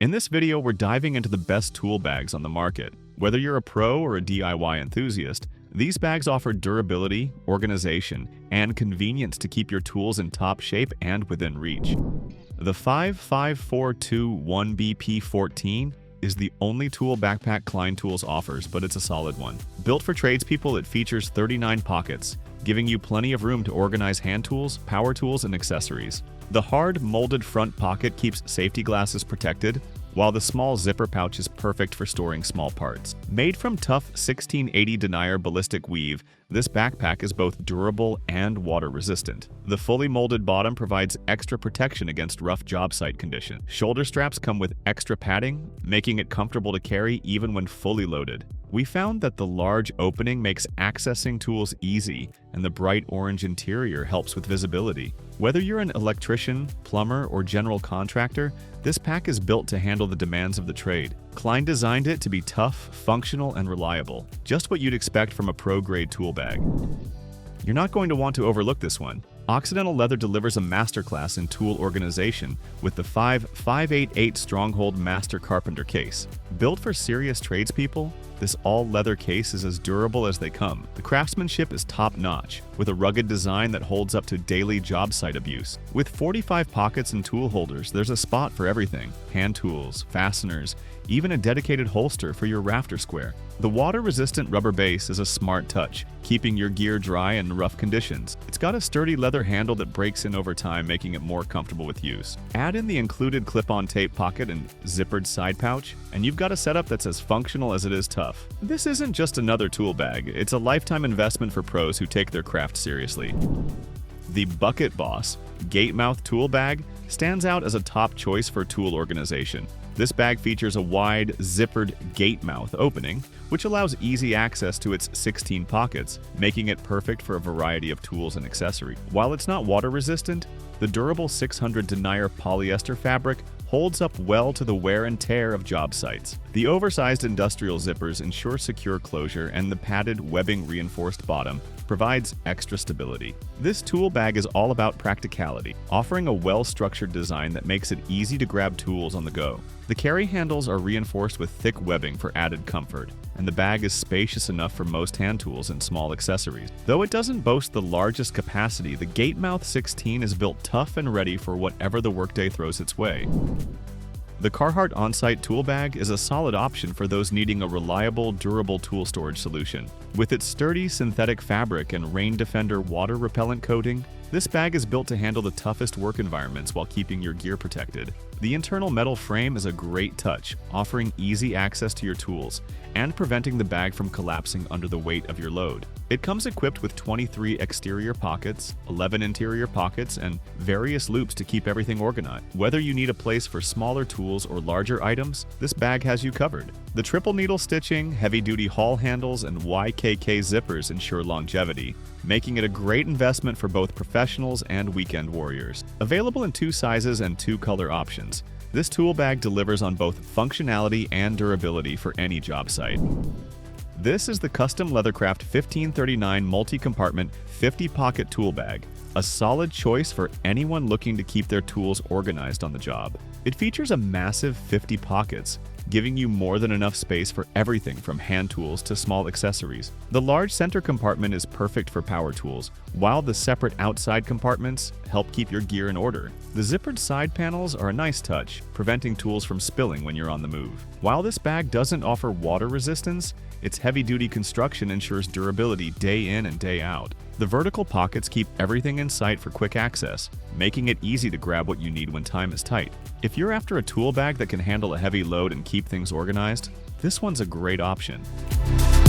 In this video, we're diving into the best tool bags on the market. Whether you're a pro or a DIY enthusiast, these bags offer durability, organization, and convenience to keep your tools in top shape and within reach. The 55421BP14 is the only tool backpack Klein Tools offers, but it's a solid one. Built for tradespeople, it features 39 pockets, giving you plenty of room to organize hand tools, power tools, and accessories. The hard, molded front pocket keeps safety glasses protected, while the small zipper pouch is perfect for storing small parts. Made from tough 1680 denier ballistic weave, this backpack is both durable and water-resistant. The fully molded bottom provides extra protection against rough job site conditions. Shoulder straps come with extra padding, making it comfortable to carry even when fully loaded. We found that the large opening makes accessing tools easy, and the bright orange interior helps with visibility. Whether you're an electrician, plumber, or general contractor, this pack is built to handle the demands of the trade. Klein designed it to be tough, functional, and reliable, just what you'd expect from a pro-grade tool bag. You're not going to want to overlook this one. Occidental Leather delivers a masterclass in tool organization with the 5.588 Stronghold Master Carpenter case. Built for serious tradespeople, this all-leather case is as durable as they come. The craftsmanship is top-notch, with a rugged design that holds up to daily job site abuse. With 45 pockets and tool holders, there's a spot for everything: hand tools, fasteners, even a dedicated holster for your rafter square. The water-resistant rubber base is a smart touch, keeping your gear dry in rough conditions. It's got a sturdy leather handle that breaks in over time, making it more comfortable with use. Add in the included clip-on tape pocket and zippered side pouch, and you've got a setup that's as functional as it is tough. This isn't just another tool bag, it's a lifetime investment for pros who take their craft seriously. The Bucket Boss Gatemouth tool bag stands out as a top choice for tool organization. This bag features a wide, zippered gatemouth opening, which allows easy access to its 16 pockets, making it perfect for a variety of tools and accessories. While it's not water-resistant, the durable 600 denier polyester fabric holds up well to the wear and tear of job sites. The oversized industrial zippers ensure secure closure, and the padded webbing-reinforced bottom provides extra stability. This tool bag is all about practicality, offering a well-structured design that makes it easy to grab tools on the go. The carry handles are reinforced with thick webbing for added comfort, and the bag is spacious enough for most hand tools and small accessories. Though it doesn't boast the largest capacity, the Gatemouth 16 is built tough and ready for whatever the workday throws its way. The Carhartt Onsite tool bag is a solid option for those needing a reliable, durable tool storage solution. With its sturdy synthetic fabric and Rain Defender water-repellent coating, this bag is built to handle the toughest work environments while keeping your gear protected. The internal metal frame is a great touch, offering easy access to your tools and preventing the bag from collapsing under the weight of your load. It comes equipped with 23 exterior pockets, 11 interior pockets, and various loops to keep everything organized. Whether you need a place for smaller tools or larger items, this bag has you covered. The triple needle stitching, heavy-duty haul handles, and YKK zippers ensure longevity, making it a great investment for both professionals and weekend warriors. Available in 2 sizes and 2 color options, this tool bag delivers on both functionality and durability for any job site. This is the custom Leathercraft 1539 multi-compartment 50-pocket tool bag, a solid choice for anyone looking to keep their tools organized on the job. It features a massive 50 pockets, giving you more than enough space for everything from hand tools to small accessories. The large center compartment is perfect for power tools, while the separate outside compartments help keep your gear in order. The zippered side panels are a nice touch, preventing tools from spilling when you're on the move. While this bag doesn't offer water resistance, its heavy-duty construction ensures durability day in and day out. The vertical pockets keep everything in sight for quick access, making it easy to grab what you need when time is tight. If you're after a tool bag that can handle a heavy load and keep things organized, this one's a great option.